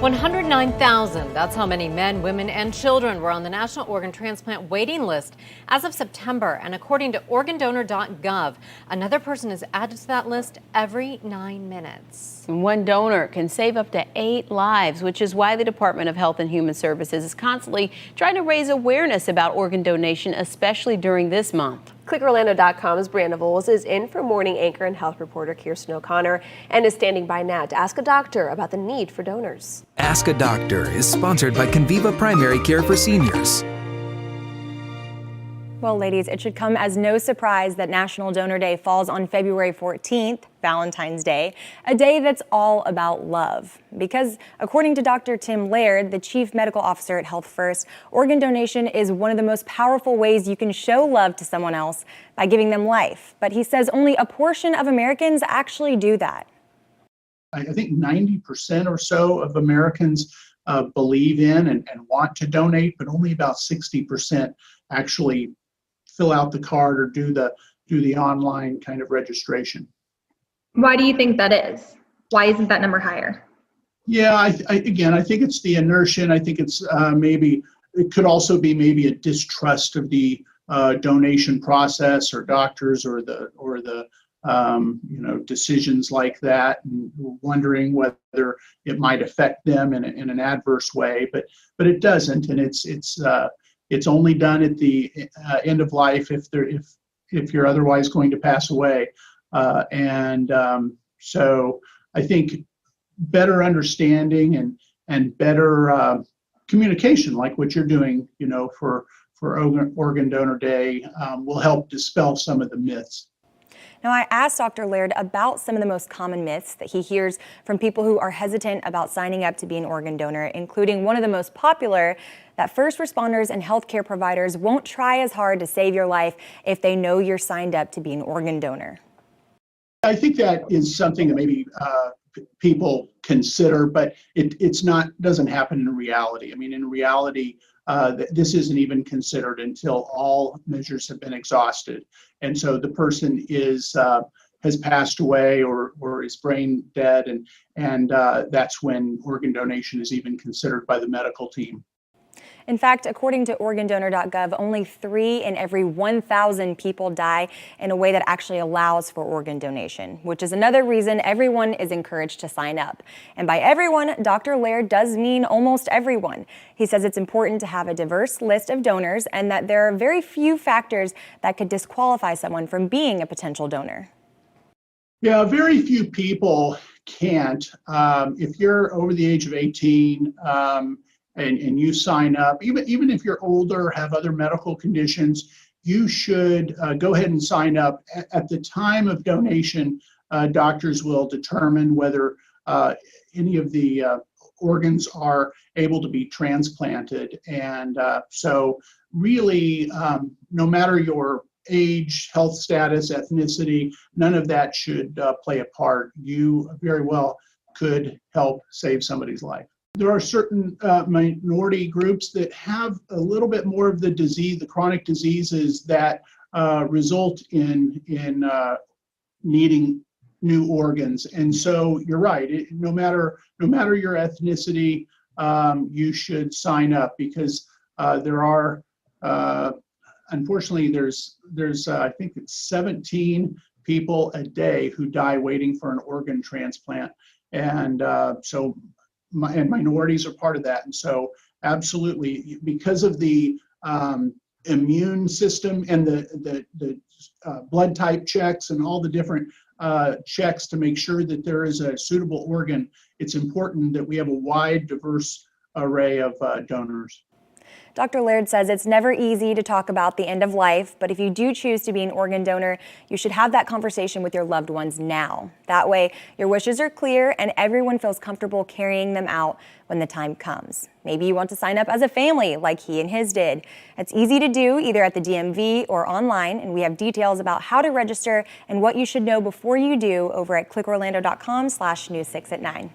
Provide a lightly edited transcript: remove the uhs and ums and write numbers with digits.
109,000. That's how many men, women, and children were on the National Organ Transplant waiting list as of September. And according to organdonor.gov, another person is added to that list every 9 minutes. One donor can save up to 8 lives, which is why the Department of Health and Human Services is constantly trying to raise awareness about organ donation, especially during this month. ClickOrlando.com's Brianna Voles is in for morning anchor and health reporter Kirsten O'Connor and is standing by now to ask a doctor about the need for donors. Ask a Doctor is sponsored by Conviva Primary Care for Seniors. Well, ladies, it should come as no surprise that National Donor Day falls on February 14th, Valentine's Day, a day that's all about love. Because according to Dr. Tim Laird, the Chief Medical Officer at Health First, organ donation is one of the most powerful ways you can show love to someone else by giving them life. But he says only a portion of Americans actually do that. I think 90% or so of Americans believe in and want to donate, but only about 60% actually fill out the card or do the online kind of registration. Why do you think that is? Why isn't that number higher? Yeah, I think it's the inertia. And I think it's it could also be maybe a distrust of the donation process or doctors or the decisions like that, and wondering whether it might affect them in an adverse way, but it doesn't, and it's only done at the end of life if you're otherwise going to pass away, so I think better understanding and better communication, like what you're doing, for Organ Donor Day, will help dispel some of the myths. Now, I asked Dr. Laird about some of the most common myths that he hears from people who are hesitant about signing up to be an organ donor, including one of the most popular, that first responders and healthcare providers won't try as hard to save your life if they know you're signed up to be an organ donor. I think that is something that maybe people consider, but doesn't happen in reality. I mean, in reality, this isn't even considered until all measures have been exhausted. And so the person has passed away or is brain dead, and that's when organ donation is even considered by the medical team. In fact, according to organdonor.gov, only 3 in every 1,000 people die in a way that actually allows for organ donation, which is another reason everyone is encouraged to sign up. And by everyone, Dr. Laird does mean almost everyone. He says it's important to have a diverse list of donors and that there are very few factors that could disqualify someone from being a potential donor. Yeah, very few people can't. If you're over the age of 18, and you sign up, even if you're older, have other medical conditions, you should go ahead and sign up. At the time of donation, doctors will determine whether any of the organs are able to be transplanted. And so really, no matter your age, health status, ethnicity, none of that should play a part. You very well could help save somebody's life. There are certain minority groups that have a little bit more of the disease, the chronic diseases that result in needing new organs. And so you're right. No matter your ethnicity, you should sign up, because there are unfortunately there's I think it's 17 people a day who die waiting for an organ transplant, and and minorities are part of that. And so absolutely, because of the immune system and the blood type checks and all the different checks to make sure that there is a suitable organ, it's important that we have a wide, diverse array of donors. Dr. Laird says it's never easy to talk about the end of life, but if you do choose to be an organ donor, you should have that conversation with your loved ones now. That way, your wishes are clear and everyone feels comfortable carrying them out when the time comes. Maybe you want to sign up as a family like he and his did. It's easy to do either at the DMV or online, and we have details about how to register and what you should know before you do over at clickorlando.com/news6 at 9.